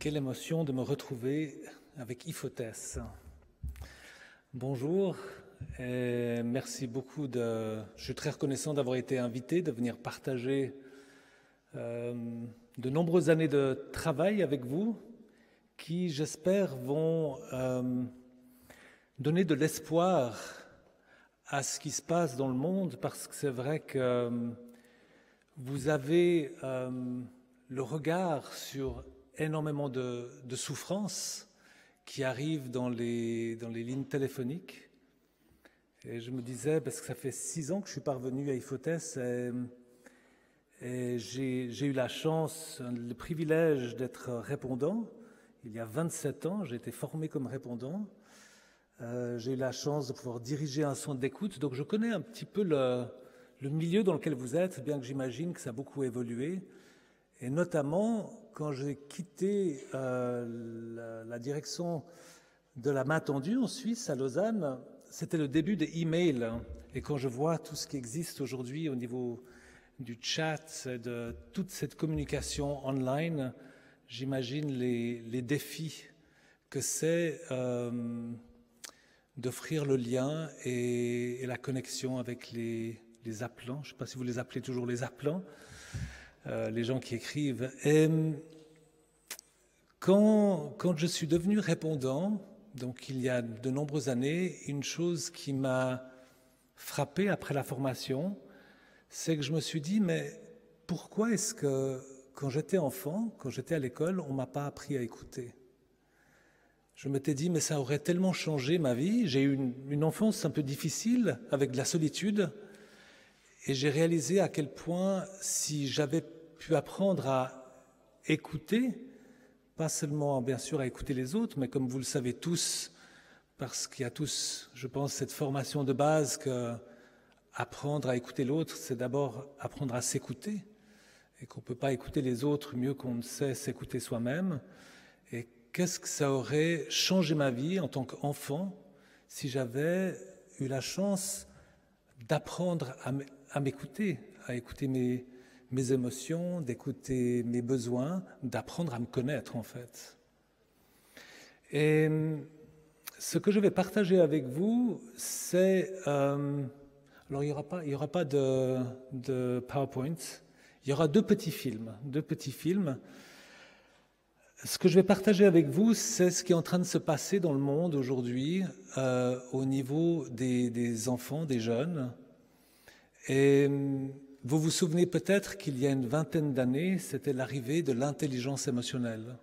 Quelle émotion de me retrouver avec Iphotès. Bonjour et merci beaucoup. Je suis très reconnaissant d'avoir été invité, de venir partager de nombreuses années de travail avec vous qui, j'espère, vont donner de l'espoir à ce qui se passe dans le monde, parce que c'est vrai que vous avez le regard sur énormément de souffrances qui arrivent dans les lignes téléphoniques. Et je me disais, parce que ça fait 6 ans que je suis parvenu à Iphotès, et j'ai eu la chance, le privilège d'être répondant. Il y a 27 ans, j'ai été formé comme répondant. J'ai eu la chance de pouvoir diriger un centre d'écoute, donc je connais un petit peu le milieu dans lequel vous êtes, bien que j'imagine que ça a beaucoup évolué. Et notamment, quand j'ai quitté la direction de la main tendue en Suisse, à Lausanne, c'était le début des emails. Et quand je vois tout ce qui existe aujourd'hui au niveau du chat, de toute cette communication online, j'imagine les défis que c'est d'offrir le lien et la connexion avec les appelants. Je ne sais pas si vous les appelez toujours les appelants. Les gens qui écrivent. Et quand je suis devenu répondant, donc il y a de nombreuses années, une chose qui m'a frappé après la formation, c'est que je me suis dit, mais pourquoi est-ce que quand j'étais enfant, quand j'étais à l'école, on ne m'a pas appris à écouter? Je m'étais dit, mais ça aurait tellement changé ma vie. J'ai eu une enfance un peu difficile, avec de la solitude. Et j'ai réalisé à quel point, si j'avais pu apprendre à écouter, pas seulement bien sûr à écouter les autres, mais comme vous le savez tous, parce qu'il y a tous, je pense, cette formation de base que apprendre à écouter l'autre, c'est d'abord apprendre à s'écouter, et qu'on ne peut pas écouter les autres mieux qu'on ne sait s'écouter soi-même. Et qu'est-ce que ça aurait changé ma vie en tant qu'enfant si j'avais eu la chance d'apprendre à m'écouter, à écouter mes émotions, d'écouter mes besoins, d'apprendre à me connaître en fait. Et ce que je vais partager avec vous, c'est... alors il n'y aura pas de PowerPoint, il y aura deux petits films. Ce que je vais partager avec vous, c'est ce qui est en train de se passer dans le monde aujourd'hui au niveau des enfants, des jeunes. Et vous vous souvenez peut-être qu'il y a une vingtaine d'années, c'était l'arrivée de l'intelligence émotionnelle.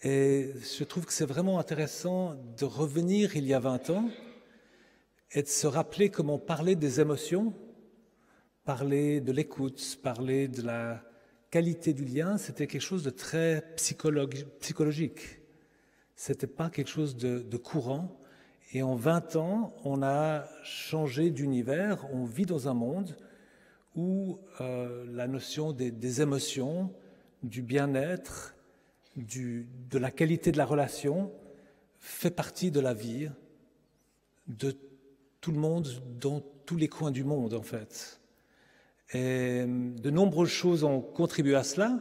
Et je trouve que c'est vraiment intéressant de revenir il y a 20 ans et de se rappeler comment parler des émotions, parler de l'écoute, parler de la qualité du lien, c'était quelque chose de très psychologique. C'était pas quelque chose de courant. Et en 20 ans, on a changé d'univers. On vit dans un monde où la notion des émotions, du bien-être, de la qualité de la relation fait partie de la vie de tout le monde, dans tous les coins du monde en fait. Et de nombreuses choses ont contribué à cela.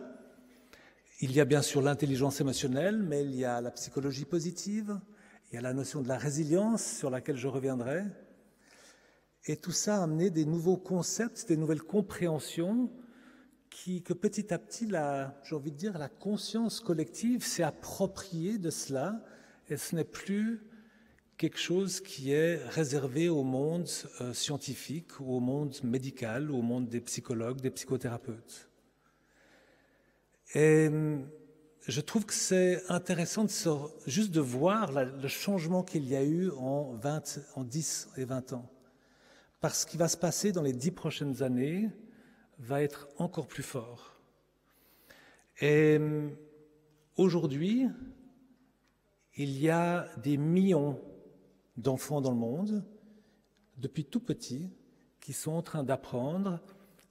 Il y a bien sûr l'intelligence émotionnelle, mais il y a la psychologie positive, il y a la notion de la résilience sur laquelle je reviendrai. Et tout ça a amené des nouveaux concepts, des nouvelles compréhensions que petit à petit, j'ai envie de dire, la conscience collective s'est appropriée de cela. Et ce n'est plus quelque chose qui est réservé au monde scientifique, ou au monde médical, ou au monde des psychologues, des psychothérapeutes. Et je trouve que c'est intéressant juste de voir le changement qu'il y a eu en 10 et 20 ans. Parce que ce qui va se passer dans les 10 prochaines années va être encore plus fort. Et aujourd'hui, il y a des millions d'enfants dans le monde, depuis tout petit, qui sont en train d'apprendre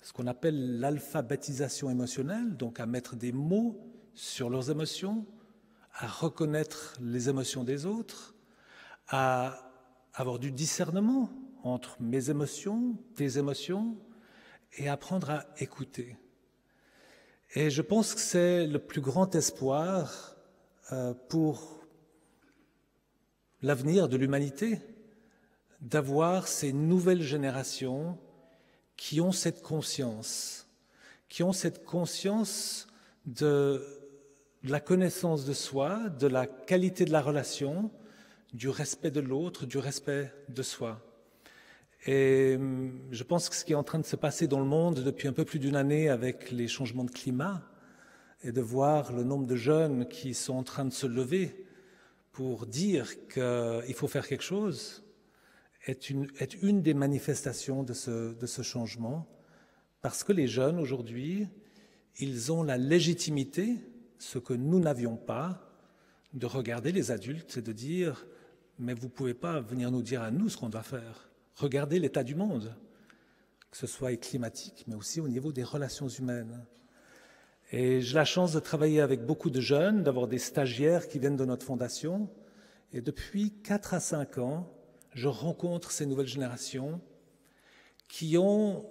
ce qu'on appelle l'alphabétisation émotionnelle, donc à mettre des mots sur leurs émotions, à reconnaître les émotions des autres, à avoir du discernement entre mes émotions, tes émotions, et apprendre à écouter. Et je pense que c'est le plus grand espoir pour l'avenir de l'humanité, d'avoir ces nouvelles générations qui ont cette conscience de la connaissance de soi, de la qualité de la relation, du respect de l'autre, du respect de soi. Et je pense que ce qui est en train de se passer dans le monde depuis un peu plus d'une année avec les changements de climat et de voir le nombre de jeunes qui sont en train de se lever pour dire qu'il faut faire quelque chose est une des manifestations de ce changement, parce que les jeunes aujourd'hui, ils ont la légitimité, ce que nous n'avions pas, de regarder les adultes et de dire « mais vous ne pouvez pas venir nous dire à nous ce qu'on doit faire ». Regardez l'état du monde, que ce soit climatique, mais aussi au niveau des relations humaines. Et j'ai la chance de travailler avec beaucoup de jeunes, d'avoir des stagiaires qui viennent de notre fondation. Et depuis 4 à 5 ans, je rencontre ces nouvelles générations qui ont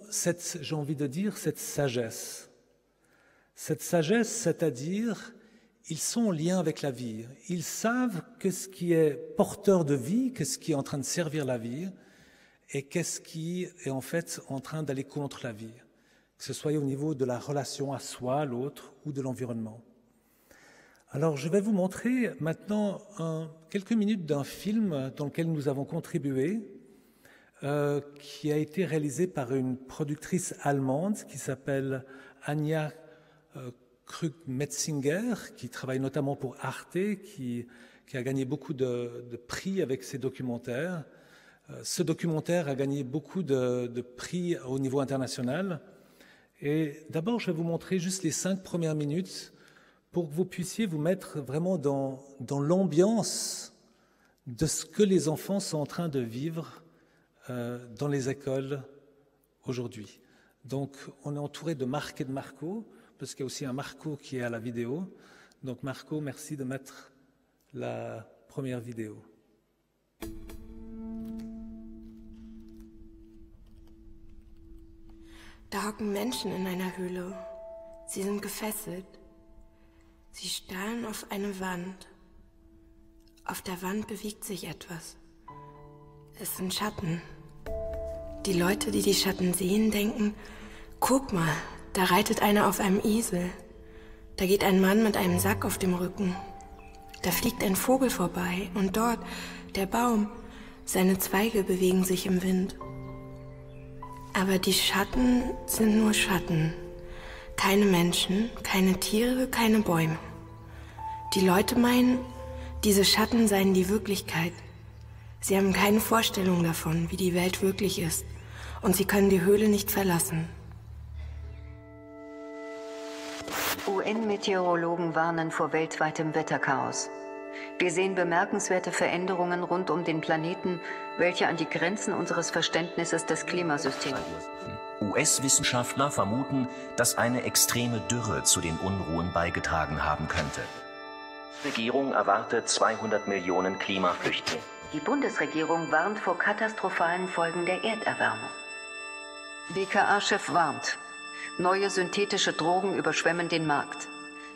j'ai envie de dire, cette sagesse. Cette sagesse, c'est-à-dire, ils sont en lien avec la vie. Ils savent qu'est-ce qui est porteur de vie, qu'est-ce qui est en train de servir la vie, et qu'est-ce qui est en fait en train d'aller contre la vie, que ce soit au niveau de la relation à soi, à l'autre ou de l'environnement. Alors je vais vous montrer maintenant quelques minutes d'un film dans lequel nous avons contribué, qui a été réalisé par une productrice allemande qui s'appelle Anja Krug-Metzinger, qui travaille notamment pour Arte, qui a gagné beaucoup de prix avec ses documentaires. Ce documentaire a gagné beaucoup de prix au niveau international. Et d'abord, je vais vous montrer juste les 5 premières minutes pour que vous puissiez vous mettre vraiment dans l'ambiance de ce que les enfants sont en train de vivre dans les écoles aujourd'hui. Donc, on est entouré de Marc et de Marco, parce qu'il y a aussi un Marco qui est à la vidéo. Donc, Marco, merci de mettre la première vidéo. Da hocken Menschen in einer Höhle. Sie sind gefesselt. Sie starren auf eine Wand. Auf der Wand bewegt sich etwas. Es sind Schatten. Die Leute, die die Schatten sehen, denken, guck mal, da reitet einer auf einem Esel. Da geht ein Mann mit einem Sack auf dem Rücken. Da fliegt ein Vogel vorbei und dort, der Baum, seine Zweige bewegen sich im Wind. Aber die Schatten sind nur Schatten. Keine Menschen, keine Tiere, keine Bäume. Die Leute meinen, diese Schatten seien die Wirklichkeit. Sie haben keine Vorstellung davon, wie die Welt wirklich ist. Und sie können die Höhle nicht verlassen. UN-Meteorologen warnen vor weltweitem Wetterchaos. Wir sehen bemerkenswerte Veränderungen rund um den Planeten, welche an die Grenzen unseres Verständnisses des Klimasystems. US-Wissenschaftler vermuten, dass eine extreme Dürre zu den Unruhen beigetragen haben könnte. Die Regierung erwartet 200 Millionen Klimaflüchtlinge. Die Bundesregierung warnt vor katastrophalen Folgen der Erderwärmung. BKA-Chef warnt. Neue synthetische Drogen überschwemmen den Markt.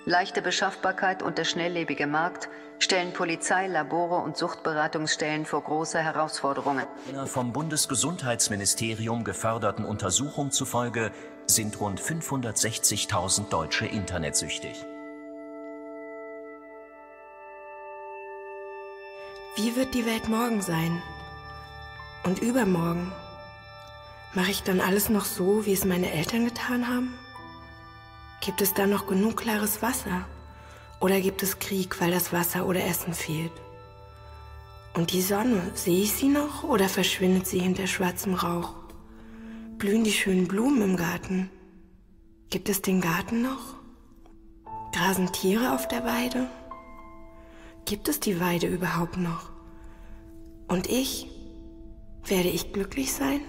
Leichte Beschaffbarkeit und der schnelllebige Markt stellen Polizei, Labore und Suchtberatungsstellen vor große Herausforderungen. Einer vom Bundesgesundheitsministerium geförderten Untersuchung zufolge sind rund 560.000 Deutsche internetsüchtig. Wie wird die Welt morgen sein? Und übermorgen? Mache ich dann alles noch so, wie es meine Eltern getan haben? Gibt es da noch genug klares Wasser? Oder gibt es Krieg, weil das Wasser oder Essen fehlt? Und die Sonne, sehe ich sie noch oder verschwindet sie hinter schwarzem Rauch? Blühen die schönen Blumen im Garten? Gibt es den Garten noch? Grasen Tiere auf der Weide? Gibt es die Weide überhaupt noch? Und ich? Werde ich glücklich sein?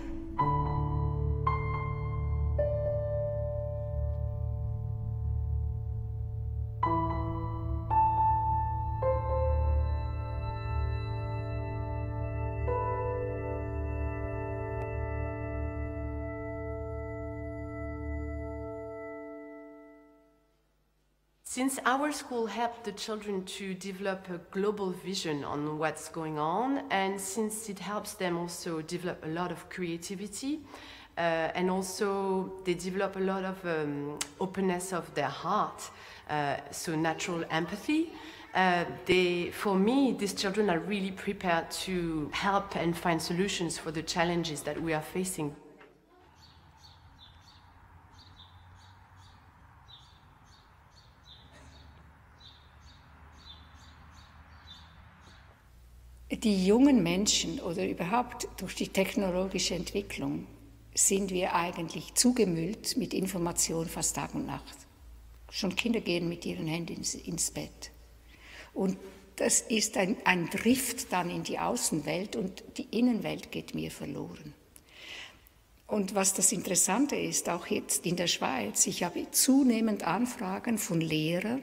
Since our school helped the children to develop a global vision on what's going on, and since it helps them also develop a lot of creativity, and also they develop a lot of openness of their heart, so natural empathy, for me, these children are really prepared to help and find solutions for the challenges that we are facing. Die jungen Menschen oder überhaupt durch die technologische Entwicklung sind wir eigentlich zugemüllt mit Information fast Tag und Nacht. Schon Kinder gehen mit ihren Handys ins Bett. Und das ist ein Drift dann in die Außenwelt und die Innenwelt geht mir verloren. Und was das Interessante ist, auch jetzt in der Schweiz, ich habe zunehmend Anfragen von Lehrern,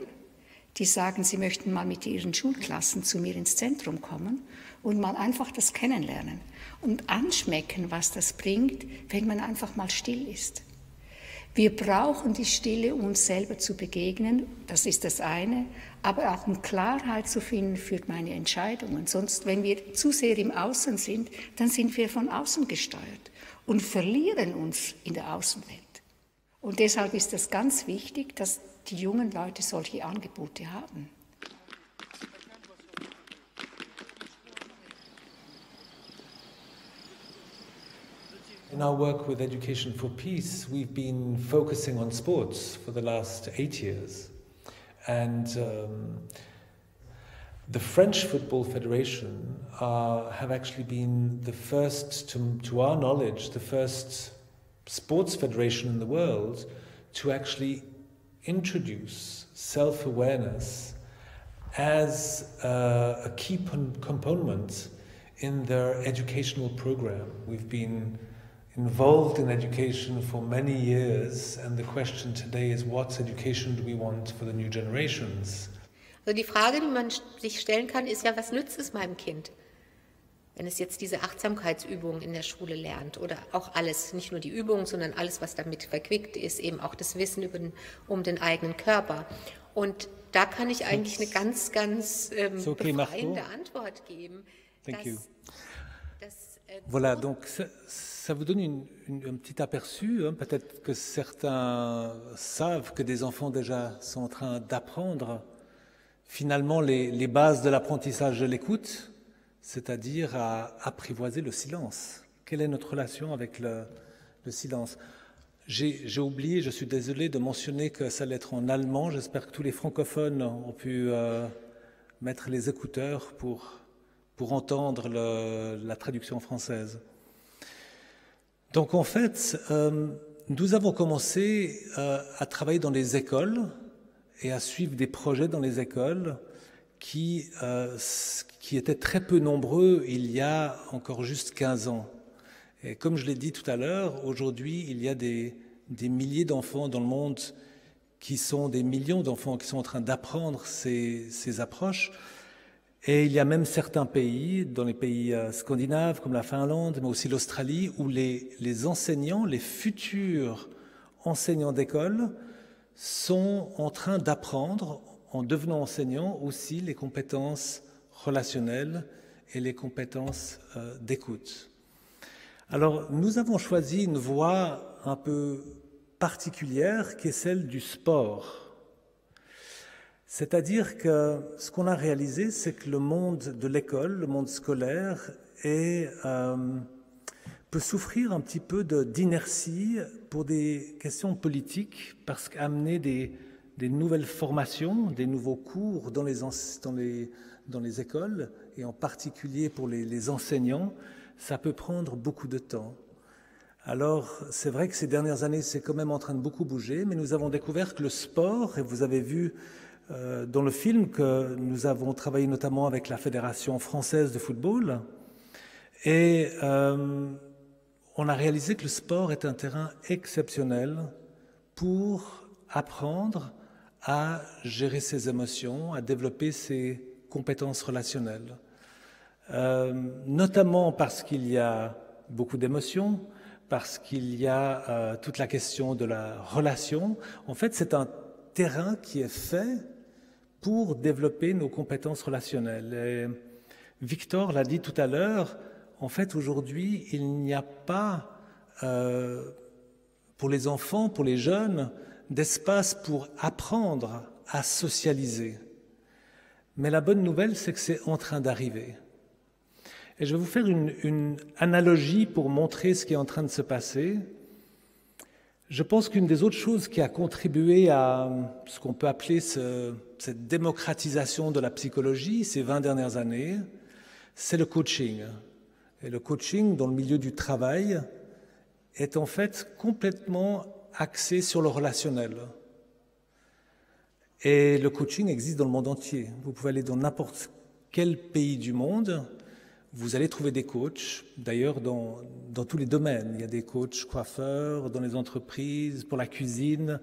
die sagen, sie möchten mal mit ihren Schulklassen zu mir ins Zentrum kommen und mal einfach das kennenlernen und anschmecken, was das bringt, wenn man einfach mal still ist. Wir brauchen die Stille, uns selber zu begegnen, das ist das eine, aber auch um Klarheit zu finden für meine Entscheidungen. Sonst, wenn wir zu sehr im Außen sind, dann sind wir von außen gesteuert und verlieren uns in der Außenwelt. Und deshalb ist es ganz wichtig, dass die jungen Leute solche Angebote haben. In our work with Education for Peace, we've been focusing on sports for the last 8 years. And the French Football Federation have actually been the first, to our knowledge, the first sports federation in the world to actually introduce self-awareness as a key component in their educational program. We've been involved in education for many years, and the question today is, what education do we want for the new generations? Also die Frage, die man sich stellen kann, ist ja, was nützt es meinem Kind, wenn es jetzt diese Achtsamkeitsübungen in der Schule lernt oder auch alles, nicht nur die Übungen, sondern alles, was damit verquickt ist, eben auch das Wissen um den eigenen Körper. Und da kann ich eigentlich eine ganz, ganz befreiende Antwort geben. Thank you. Voilà, donc ça vous donne un petit aperçu. Peut-être que certains savent que des enfants déjà sont en train d'apprendre finalement les bases de l'apprentissage de l'écoute, c'est-à-dire à apprivoiser le silence. Quelle est notre relation avec le silence? J'ai oublié, je suis désolé de mentionner que ça allait être en allemand. J'espère que tous les francophones ont pu mettre les écouteurs pour entendre la traduction française. Donc en fait, nous avons commencé à travailler dans les écoles et à suivre des projets dans les écoles qui étaient très peu nombreux il y a encore juste 15 ans. Et comme je l'ai dit tout à l'heure, aujourd'hui, il y a des milliers d'enfants dans le monde qui sont des millions d'enfants qui sont en train d'apprendre ces approches. Et il y a même certains pays, dans les pays scandinaves comme la Finlande, mais aussi l'Australie, où les enseignants, les futurs enseignants d'école sont en train d'apprendre, en devenant enseignants, aussi les compétences relationnelles et les compétences d'écoute. Alors, nous avons choisi une voie un peu particulière qui est celle du sport. C'est-à-dire que ce qu'on a réalisé, c'est que le monde de l'école, le monde scolaire, peut souffrir un petit peu d'inertie pour des questions politiques, parce qu'amener des nouvelles formations, des nouveaux cours dans les écoles, et en particulier pour les enseignants, ça peut prendre beaucoup de temps. Alors, c'est vrai que ces dernières années, c'est quand même en train de beaucoup bouger, mais nous avons découvert que le sport, et vous avez vu dans le film que nous avons travaillé notamment avec la Fédération française de football, et on a réalisé que le sport est un terrain exceptionnel pour apprendre à gérer ses émotions, à développer ses compétences relationnelles. Notamment parce qu'il y a beaucoup d'émotions, parce qu'il y a toute la question de la relation. En fait, c'est un terrain qui est fait pour développer nos compétences relationnelles. Et Victor l'a dit tout à l'heure, en fait aujourd'hui il n'y a pas pour les enfants, pour les jeunes, d'espace pour apprendre à socialiser. Mais la bonne nouvelle, c'est que c'est en train d'arriver. Et je vais vous faire une analogie pour montrer ce qui est en train de se passer. Je pense qu'une des autres choses qui a contribué à ce qu'on peut appeler cette démocratisation de la psychologie ces 20 dernières années, c'est le coaching. Et le coaching dans le milieu du travail est en fait complètement axé sur le relationnel. Et le coaching existe dans le monde entier. Vous pouvez aller dans n'importe quel pays du monde, vous allez trouver des coachs, d'ailleurs dans tous les domaines. Il y a des coachs coiffeurs, dans les entreprises, pour la cuisine.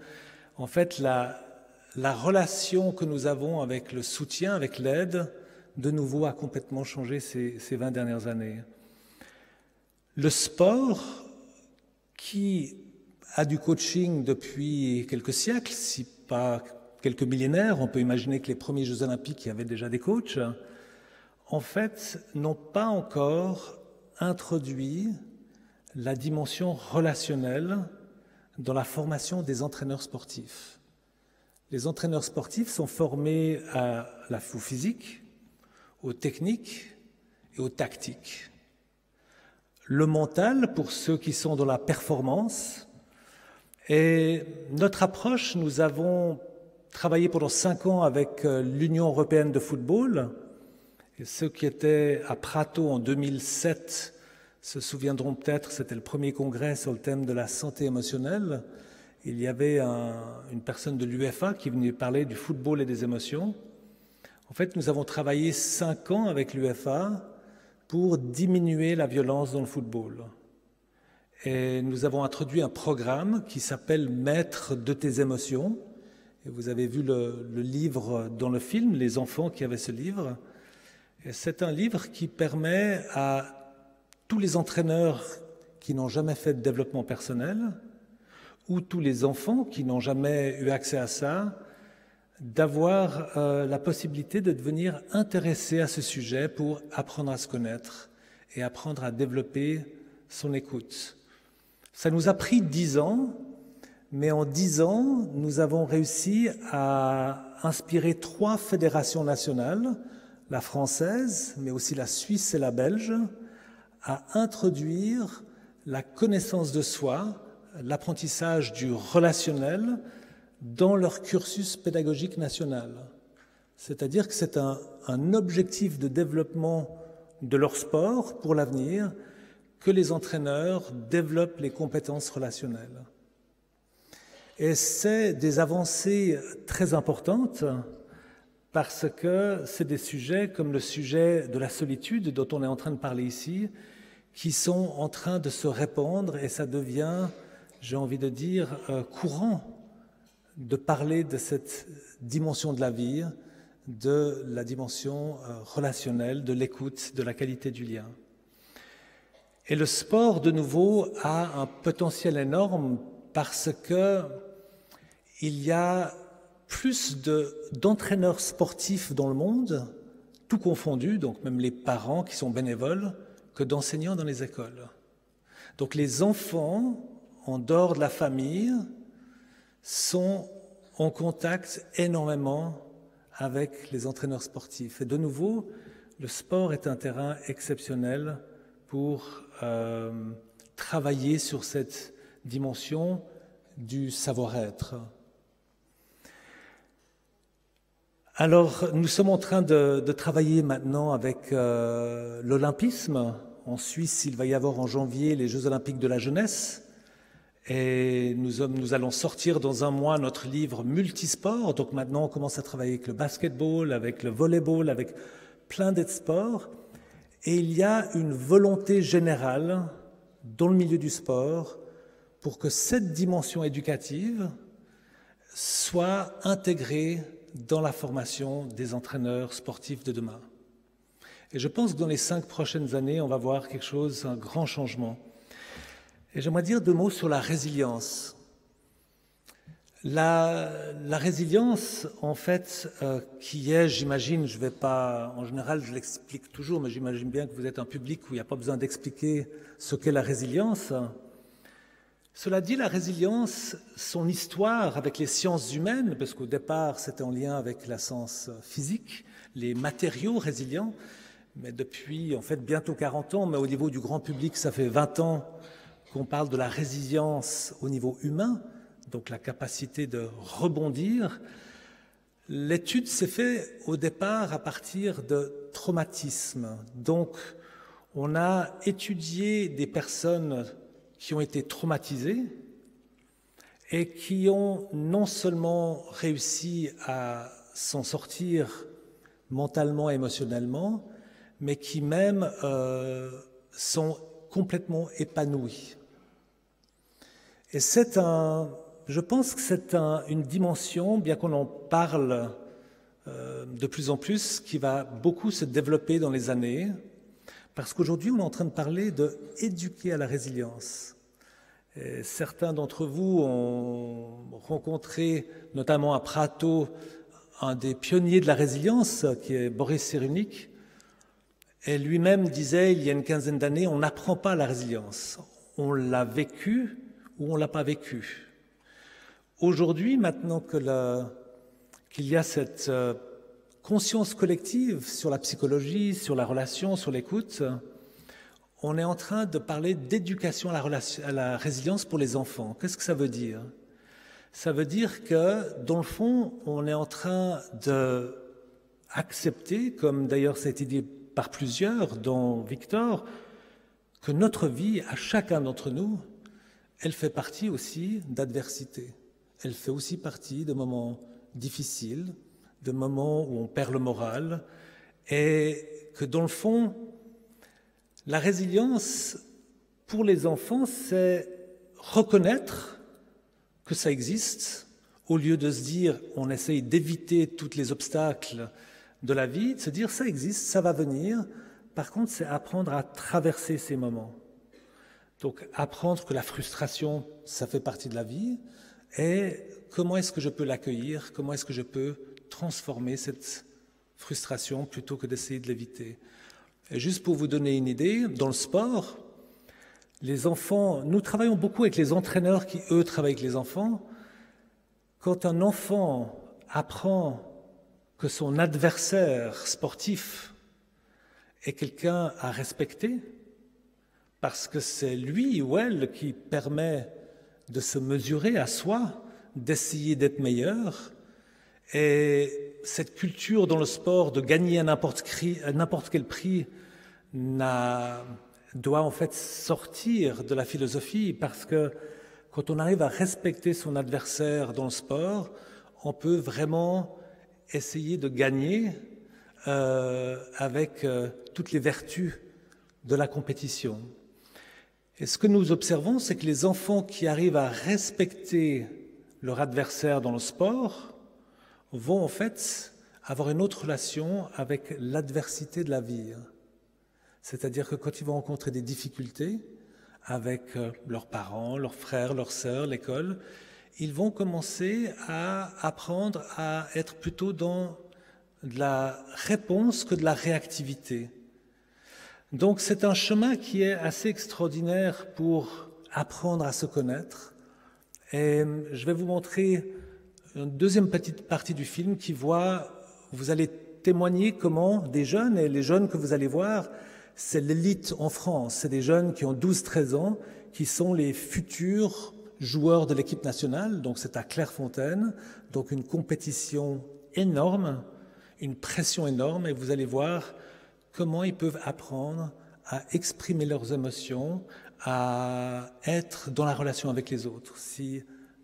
En fait, la relation que nous avons avec le soutien, avec l'aide, de nouveau a complètement changé ces 20 dernières années. Le sport, qui a du coaching depuis quelques siècles, si pas quelques millénaires, on peut imaginer que les premiers Jeux Olympiques, il y avait déjà des coachs, en fait, n'ont pas encore introduit la dimension relationnelle dans la formation des entraîneurs sportifs. Les entraîneurs sportifs sont formés à la physique, aux techniques et aux tactiques. Le mental, pour ceux qui sont dans la performance, et notre approche, nous avons travaillé pendant 5 ans avec l'Union européenne de football. Et ceux qui étaient à Prato en 2007 se souviendront peut-être, c'était le premier congrès sur le thème de la santé émotionnelle. Il y avait une personne de l'UEFA qui venait parler du football et des émotions. En fait, nous avons travaillé 5 ans avec l'UEFA pour diminuer la violence dans le football. Et nous avons introduit un programme qui s'appelle « Maître de tes émotions ». Et vous avez vu le livre dans le film, les enfants qui avaient ce livre. Et c'est un livre qui permet à tous les entraîneurs qui n'ont jamais fait de développement personnel, ou tous les enfants qui n'ont jamais eu accès à ça, d'avoir la possibilité de devenir intéressés à ce sujet pour apprendre à se connaître et apprendre à développer son écoute. Ça nous a pris 10 ans, mais en 10 ans, nous avons réussi à inspirer 3 fédérations nationales, la française, mais aussi la suisse et la belge, à introduire la connaissance de soi, l'apprentissage du relationnel dans leur cursus pédagogique national. C'est-à-dire que c'est un objectif de développement de leur sport pour l'avenir, que les entraîneurs développent les compétences relationnelles. Et c'est des avancées très importantes parce que c'est des sujets comme le sujet de la solitude dont on est en train de parler ici, qui sont en train de se répandre et ça devient, j'ai envie de dire, courant de parler de cette dimension de la vie, de la dimension relationnelle, de l'écoute, de la qualité du lien. Et le sport, de nouveau, a un potentiel énorme parce que il y a plus d'entraîneurs sportifs dans le monde, tout confondu, donc même les parents qui sont bénévoles, que d'enseignants dans les écoles. Donc les enfants, en dehors de la famille, sont en contact énormément avec les entraîneurs sportifs. Et de nouveau, le sport est un terrain exceptionnel pour travailler sur cette dimension du savoir-être. Alors, nous sommes en train de travailler maintenant avec l'olympisme. En Suisse, il va y avoir en janvier les Jeux olympiques de la jeunesse. Et nous allons sortir dans un mois notre livre multisport. Donc maintenant, on commence à travailler avec le basketball, avec le volleyball, avec plein d'autres sports. Et il y a une volonté générale dans le milieu du sport pour que cette dimension éducative soit intégrée dans la formation des entraîneurs sportifs de demain. Et je pense que dans les 5 prochaines années, on va voir quelque chose, un grand changement. Et j'aimerais dire 2 mots sur la résilience. La résilience, en fait, qui est, j'imagine, je vais pas, en général, je l'explique toujours, mais j'imagine bien que vous êtes un public où il n'y a pas besoin d'expliquer ce qu'est la résilience. Cela dit, la résilience, son histoire avec les sciences humaines, parce qu'au départ, c'était en lien avec la science physique, les matériaux résilients, mais depuis, en fait, bientôt 40 ans, mais au niveau du grand public, ça fait 20 ans qu'on parle de la résilience au niveau humain, donc la capacité de rebondir. L'étude s'est faite au départ à partir de traumatismes. Donc, on a étudié des personnes qui ont été traumatisées et qui ont non seulement réussi à s'en sortir mentalement, émotionnellement, mais qui même sont complètement épanouis. Et je pense que c'est une dimension, bien qu'on en parle de plus en plus, qui va beaucoup se développer dans les années, parce qu'aujourd'hui, on est en train de parler d'éduquer à la résilience. Et certains d'entre vous ont rencontré, notamment à Prato, un des pionniers de la résilience, qui est Boris Cyrulnik, et lui-même disait, il y a une quinzaine d'années, on n'apprend pas la résilience. On l'a vécu ou on ne l'a pas vécu. Aujourd'hui, maintenant qu'il y a cette conscience collective sur la psychologie, sur la relation, sur l'écoute, on est en train de parler d'éducation à la résilience pour les enfants. Qu'est-ce que ça veut dire? Ça veut dire que, dans le fond, on est en train d'accepter, comme d'ailleurs ça a été dit par plusieurs, dont Victor, que notre vie, à chacun d'entre nous, elle fait partie aussi d'adversité. Elle fait aussi partie de moments difficiles, de moments où on perd le moral, et que dans le fond, la résilience pour les enfants, c'est reconnaître que ça existe, au lieu de se dire on essaye d'éviter tous les obstacles de la vie, de se dire ça existe, ça va venir. Par contre, c'est apprendre à traverser ces moments. Donc, apprendre que la frustration, ça fait partie de la vie, et comment est-ce que je peux l'accueillir, comment est-ce que je peux transformer cette frustration plutôt que d'essayer de l'éviter. Et juste pour vous donner une idée, dans le sport, les enfants, nous travaillons beaucoup avec les entraîneurs qui, eux, travaillent avec les enfants. Quand un enfant apprend que son adversaire sportif est quelqu'un à respecter, parce que c'est lui ou elle qui permet de se mesurer à soi, d'essayer d'être meilleur, et cette culture dans le sport de gagner à n'importe quel prix doit en fait sortir de la philosophie, parce que quand on arrive à respecter son adversaire dans le sport, on peut vraiment essayer de gagner avec toutes les vertus de la compétition. Et ce que nous observons, c'est que les enfants qui arrivent à respecter leur adversaire dans le sport vont en fait avoir une autre relation avec l'adversité de la vie. C'est-à-dire que quand ils vont rencontrer des difficultés avec leurs parents, leurs frères, leurs sœurs, l'école, ils vont commencer à apprendre à être plutôt dans de la réponse que de la réactivité. Donc c'est un chemin qui est assez extraordinaire pour apprendre à se connaître. Et je vais vous montrer une deuxième petite partie du film vous allez témoigner comment des jeunes, et les jeunes que vous allez voir, c'est l'élite en France. C'est des jeunes qui ont 12-13 ans, qui sont les futurs joueurs de l'équipe nationale. Donc c'est à Clairefontaine, donc une compétition énorme, une pression énorme, et vous allez voir comment ils peuvent apprendre à exprimer leurs émotions, à être dans la relation avec les autres. Si,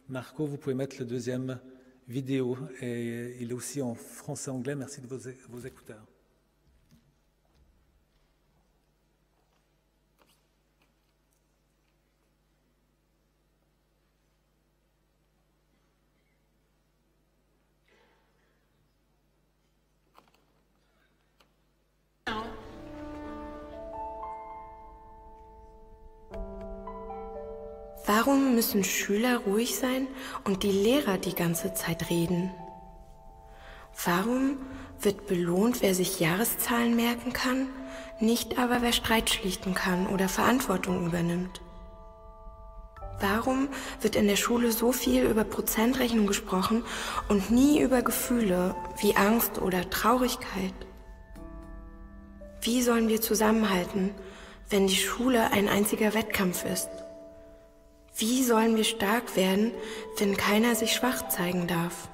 Marco, vous pouvez mettre le deuxième vidéo, et il est aussi en français et anglais. Merci de vos écouteurs. Warum müssen Schüler ruhig sein und die Lehrer die ganze Zeit reden? Warum wird belohnt, wer sich Jahreszahlen merken kann, nicht aber wer Streit schlichten kann oder Verantwortung übernimmt? Warum wird in der Schule so viel über Prozentrechnung gesprochen und nie über Gefühle wie Angst oder Traurigkeit? Wie sollen wir zusammenhalten, wenn die Schule ein einziger Wettkampf ist? Wie sollen wir stark werden, wenn keiner sich schwach zeigen darf?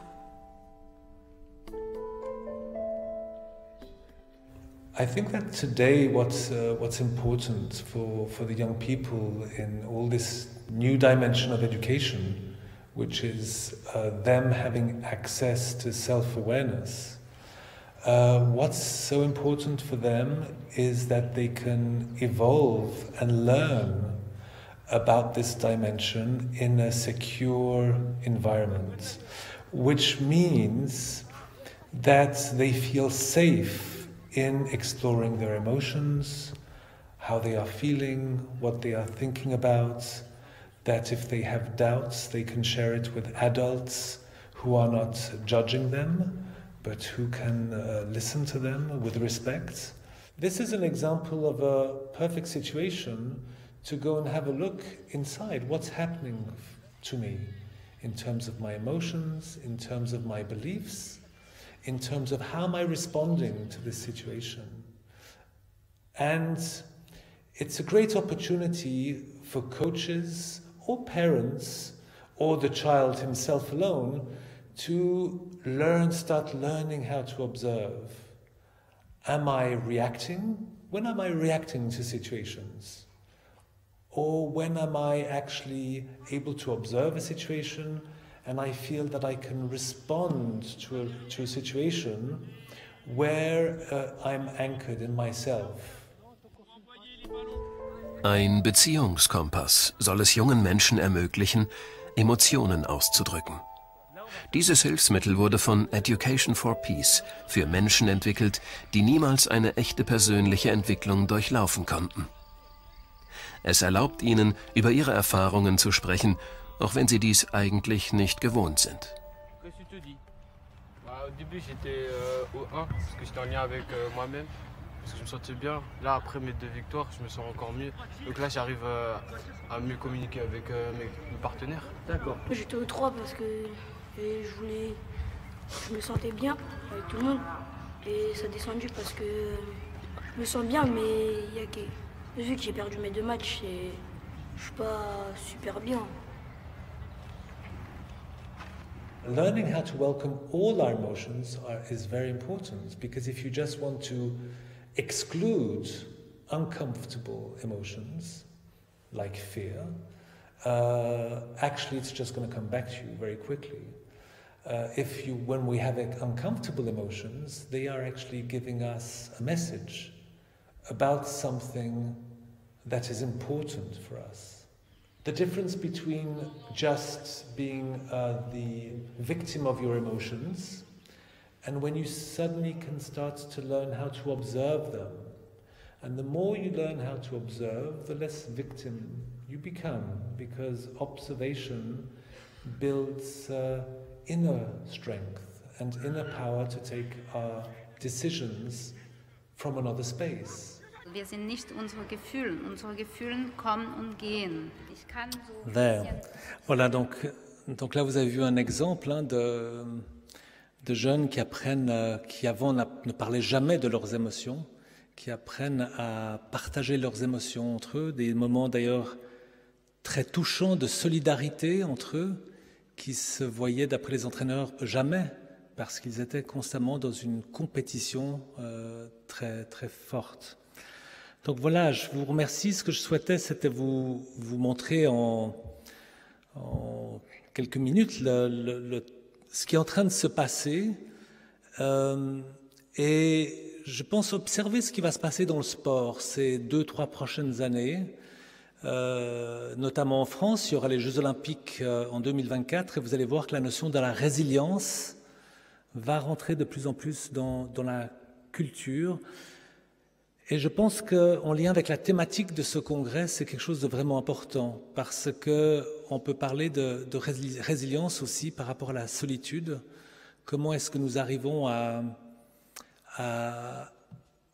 I think that today what's important for the young people in all this new dimension of education, which is them having access to self-awareness, what's so important for them is that they can evolve and learn about this dimension in a secure environment, which means that they feel safe in exploring their emotions, how they are feeling, what they are thinking about, that if they have doubts, they can share it with adults who are not judging them, but who can listen to them with respect. This is an example of a perfect situation to go and have a look inside. What's happening to me in terms of my emotions, in terms of my beliefs, in terms of how am I responding to this situation. And it's a great opportunity for coaches or parents or the child himself alone to start learning how to observe. Am I reacting? When am I reacting to situations? Or when am I actually able to observe a situation and I feel that I can respond to a situation where I'm anchored in myself? Ein Beziehungskompass soll es jungen Menschen ermöglichen, Emotionen auszudrücken. Dieses Hilfsmittel wurde von Education for Peace für Menschen entwickelt, die niemals eine echte persönliche Entwicklung durchlaufen konnten. Es erlaubt ihnen, über ihre Erfahrungen zu sprechen, auch wenn sie dies eigentlich nicht gewohnt sind. Au début j'étais au 1 parce que j'étais en lien avec moi-même, parce que je me sentais bien. Là après mes 2 victoires je me sens encore mieux. Donc là j'arrive à mieux communiquer avec mes partenaires. D'accord. J'étais au 3 parce que je me sentais bien avec tout le monde. Et ça a descendu parce que je me sens bien, mais vu que j'ai perdu mes 2 matchs, je suis pas super bien. Learning how to welcome all our emotions is very important, because if you just want to exclude uncomfortable emotions, like fear, actually it's just going to come back to you very quickly. When we have uncomfortable emotions, they are actually giving us a message about something that is important for us. The difference between just being the victim of your emotions and when you suddenly can start to learn how to observe them. And the more you learn how to observe, the less victim you become, because observation builds inner strength and inner power to take our decisions from another space. Wir sind nicht unsere Gefühle kommen und gehen. Ich kann so Voilà, donc là vous avez vu un exemple de jeunes qui apprennent, qui avant ne parlaient jamais de leurs émotions, qui apprennent à partager leurs émotions entre eux, des moments d'ailleurs très touchants de solidarité entre eux, qui se voyaient d'après les entraîneurs jamais, parce qu'ils étaient constamment dans une compétition très, très forte. Donc voilà, je vous remercie. Ce que je souhaitais, c'était vous montrer en quelques minutes ce qui est en train de se passer. Et je pense observer ce qui va se passer dans le sport ces 2-3 prochaines années. Notamment en France, il y aura les Jeux Olympiques en 2024 et vous allez voir que la notion de la résilience va rentrer de plus en plus dans la culture. Et je pense qu'en lien avec la thématique de ce congrès, c'est quelque chose de vraiment important, parce qu'on peut parler de résilience aussi par rapport à la solitude. Comment est-ce que nous arrivons à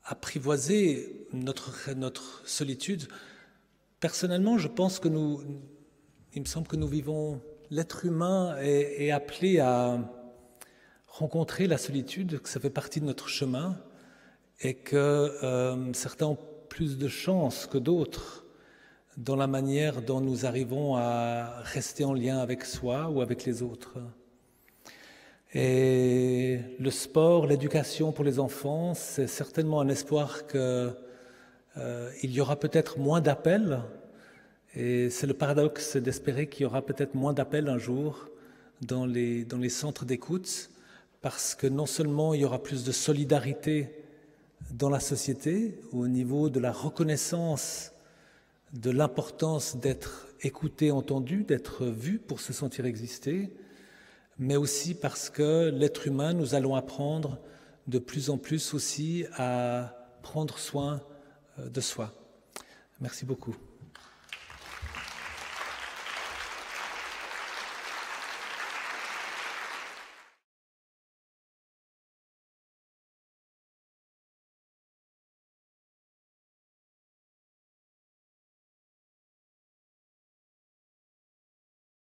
apprivoiser notre solitude? Personnellement, je pense que il me semble que nous vivons, l'être humain est appelé à rencontrer la solitude, que ça fait partie de notre chemin, et que certains ont plus de chance que d'autres dans la manière dont nous arrivons à rester en lien avec soi ou avec les autres. Et le sport, l'éducation pour les enfants, c'est certainement un espoir qu'il y aura peut-être moins d'appels, et c'est le paradoxe d'espérer qu'il y aura peut-être moins d'appels un jour dans les centres d'écoute, parce que non seulement il y aura plus de solidarité dans la société, au niveau de la reconnaissance de l'importance d'être écouté, entendu, d'être vu pour se sentir exister, mais aussi parce que l'être humain, nous allons apprendre de plus en plus aussi à prendre soin de soi. Merci beaucoup.